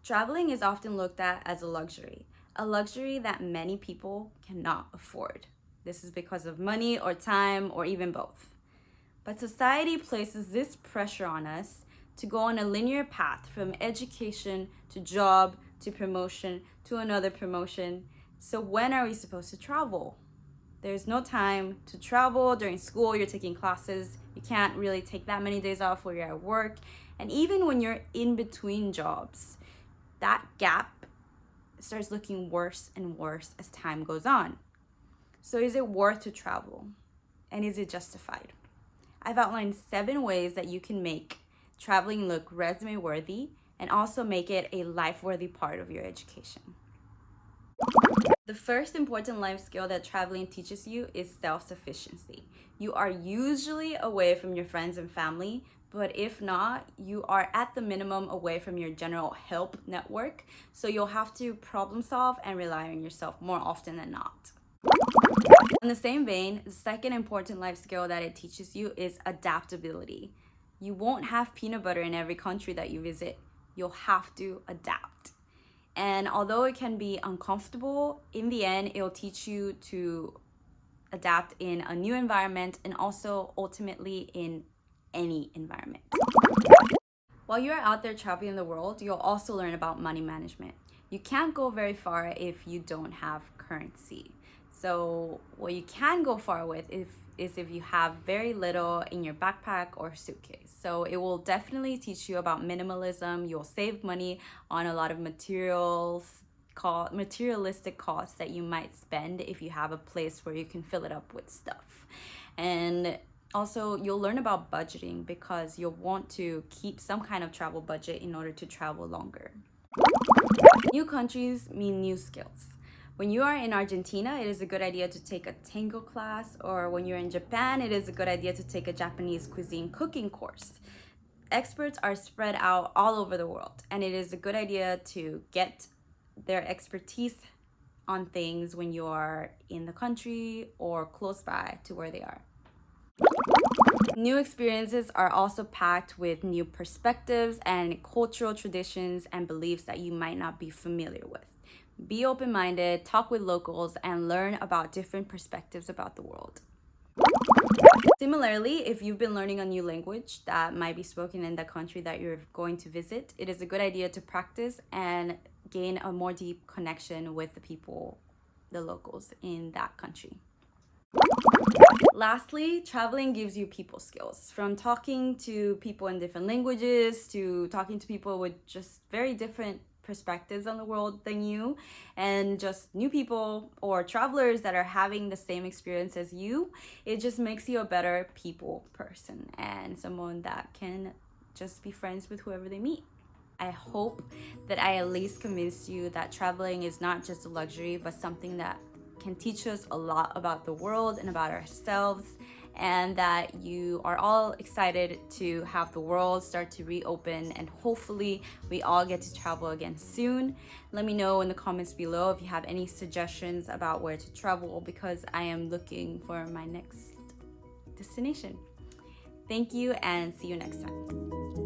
Traveling is often looked at as a luxury that many people cannot afford. This is because of money or time or even both. But society places this pressure on us to go on a linear path from education to job to promotion to another promotion. So when are we supposed to travel? There's no time to travel. During school, you're taking classes. You can't really take that many days off while you're at work. And even when you're in between jobs, that gap starts looking worse and worse as time goes on. So is it worth to travel? And is it justified? I've outlined 7 ways that you can make traveling look resume worthy and also make it a life worthy part of your education. The first important life skill that traveling teaches you is self-sufficiency. You are usually away from your friends and family, but if not, you are at the minimum away from your general help network, so you'll have to problem solve and rely on yourself more often than not. In the same vein, the second important life skill that it teaches you is adaptability. You won't have peanut butter in every country that you visit. You'll have to adapt. And although it can be uncomfortable, in the end, it'll teach you to adapt in a new environment and also ultimately in any environment. While you're out there traveling the world, you'll also learn about money management. You can't go very far if you don't have currency. So what you can go far with is if you have very little in your backpack or suitcase. So it will definitely teach you about minimalism. You'll save money on a lot of materialistic costs that you might spend if you have a place where you can fill it up with stuff. And also, you'll learn about budgeting because you'll want to keep some kind of travel budget in order to travel longer. New countries mean new skills. When you are in Argentina, it is a good idea to take a tango class, or when you're in Japan, it is a good idea to take a Japanese cuisine cooking course. Experts are spread out all over the world, and it is a good idea to get their expertise on things when you are in the country or close by to where they are. New experiences are also packed with new perspectives and cultural traditions and beliefs that you might not be familiar with. Be open-minded, talk with locals, and learn about different perspectives about the world. Similarly, if you've been learning a new language that might be spoken in the country that you're going to visit, it is a good idea to practice and gain a more deep connection with the people, the locals in that country. Lastly, traveling gives you people skills. From talking to people in different languages to talking to people with just very different perspectives on the world than you, and just new people or travelers that are having the same experience as you, it just makes you a better people person and someone that can just be friends with whoever they meet. I hope that I at least convinced you that traveling is not just a luxury, but something that can teach us a lot about the world and about ourselves, and that you are all excited to have the world start to reopen, and hopefully we all get to travel again soon. Let me know in the comments below if you have any suggestions about where to travel, because I am looking for my next destination. Thank you, and see you next time.